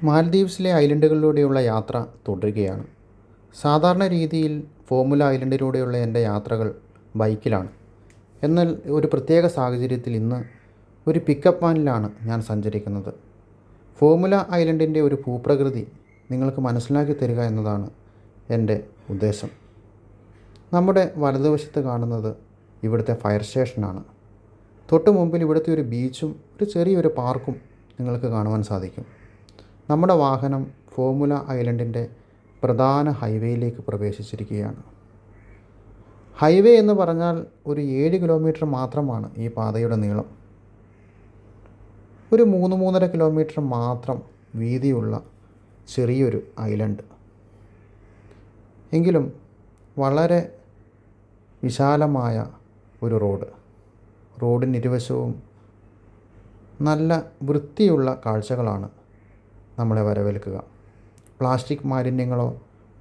മാൽദീവ്സിലെ ഐലൻഡുകളിലൂടെയുള്ള യാത്ര തുടരുകയാണ്. സാധാരണ രീതിയിൽ ഫോമുല ഐലൻഡിലൂടെയുള്ള എൻ്റെ യാത്രകൾ ബൈക്കിലാണ്. എന്നാൽ ഒരു പ്രത്യേക സാഹചര്യത്തിൽ ഇന്ന് ഒരു പിക്കപ്പ് വാനിലാണ് ഞാൻ സഞ്ചരിക്കുന്നത്. ഫോമുല ഐലൻഡിൻ്റെ ഒരു ഭൂപ്രകൃതി നിങ്ങൾക്ക് മനസ്സിലാക്കി തരിക എന്നതാണ് എൻ്റെ ഉദ്ദേശം. നമ്മുടെ വലതുവശത്ത് കാണുന്നത് ഇവിടുത്തെ ഫയർ സ്റ്റേഷനാണ്. തൊട്ട് മുമ്പിൽ ഇവിടുത്തെ ഒരു ബീച്ചും ഒരു ചെറിയൊരു പാർക്കും നിങ്ങൾക്ക് കാണുവാൻ സാധിക്കും. നമ്മുടെ വാഹനം ഫോമുല ഐലൻഡിൻ്റെ പ്രധാന ഹൈവേയിലേക്ക് പ്രവേശിച്ചിരിക്കുകയാണ്. ഹൈവേ എന്ന് പറഞ്ഞാൽ ഒരു 7 കിലോമീറ്റർ മാത്രമാണ് ഈ പാതയുടെ നീളം. ഒരു 3-3.5 കിലോമീറ്റർ മാത്രം വീതിയുള്ള ചെറിയൊരു ഐലൻഡ്. എങ്കിലും വളരെ വിശാലമായ ഒരു റോഡിനിരുവശവും നല്ല വൃത്തിയുള്ള കാഴ്ചകളാണ് നമ്മളെ വരവേൽക്കുക. പ്ലാസ്റ്റിക് മാലിന്യങ്ങളോ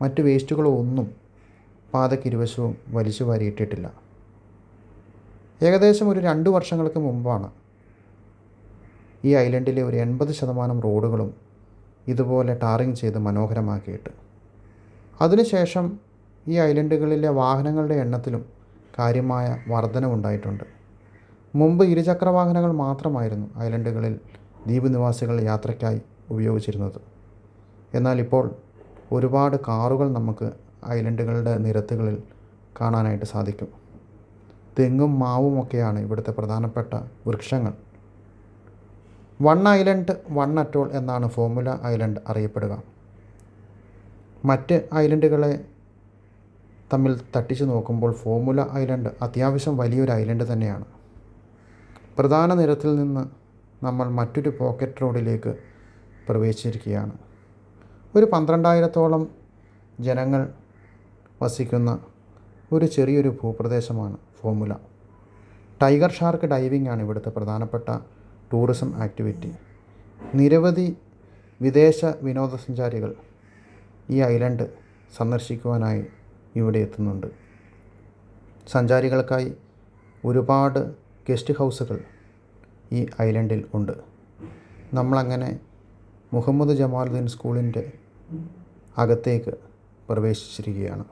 മറ്റ് വേസ്റ്റുകളോ ഒന്നും പാതയ്ക്കിരുവശവും വലിച്ചു വാരിയിട്ടിട്ടില്ല. ഏകദേശം ഒരു 2 വർഷങ്ങൾക്ക് മുമ്പാണ് ഈ ഐലൻഡിലെ ഒരു 80% റോഡുകളും ഇതുപോലെ ടാറിങ് ചെയ്ത് മനോഹരമാക്കിയിട്ട്. അതിനുശേഷം ഈ ഐലൻഡുകളിലെ വാഹനങ്ങളുടെ എണ്ണത്തിലും കാര്യമായ വർധനവുണ്ടായിട്ടുണ്ട്. മുമ്പ് ഇരുചക്ര വാഹനങ്ങൾ മാത്രമായിരുന്നു ഐലൻഡുകളിൽ ദ്വീപ് നിവാസികൾ യാത്രയ്ക്കായി ഉപയോഗിച്ചിരുന്നത്. എന്നാൽ ഇപ്പോൾ ഒരുപാട് കാറുകൾ നമുക്ക് ഐലൻഡുകളുടെ നിരത്തുകളിൽ കാണാനായിട്ട് സാധിക്കും. തെങ്ങും മാവുമൊക്കെയാണ് ഇവിടുത്തെ പ്രധാനപ്പെട്ട വൃക്ഷങ്ങൾ. വൺ ഐലൻഡ് വൺ അറ്റോൾ എന്നാണ് ഫോമുല ഐലൻഡ് അറിയപ്പെടുക. മറ്റ് ഐലൻഡുകളെ തമ്മിൽ തട്ടിച്ചു നോക്കുമ്പോൾ ഫോമുല ഐലൻഡ് അത്യാവശ്യം വലിയൊരു ഐലൻഡ് തന്നെയാണ്. പ്രധാന നിരത്തിൽ നിന്ന് നമ്മൾ മറ്റൊരു പോക്കറ്റ് റോഡിലേക്ക് പ്രവേശിച്ചിരിക്കുകയാണ്. ഒരു 12,000-ഓളം ജനങ്ങൾ വസിക്കുന്ന ഒരു ചെറിയൊരു ഭൂപ്രദേശമാണ് ഫോമുല. ടൈഗർ ഷാർക്ക് ഡൈവിംഗ് ആണ് ഇവിടുത്തെ പ്രധാനപ്പെട്ട ടൂറിസം ആക്ടിവിറ്റി. നിരവധി വിദേശ വിനോദസഞ്ചാരികൾ ഈ ഐലൻഡ് സന്ദർശിക്കുവാനായി ഇവിടെ എത്തുന്നുണ്ട്. സഞ്ചാരികൾക്കായി ഒരുപാട് ഗസ്റ്റ് ഹൗസുകൾ ഈ ഐലൻഡിൽ ഉണ്ട്. നമ്മളങ്ങനെ മുഹമ്മദ് ജമാലുദ്ദീൻ സ്കൂളിൻ്റെ അകത്തേക്ക് പ്രവേശിച്ചിരിക്കുകയാണ്.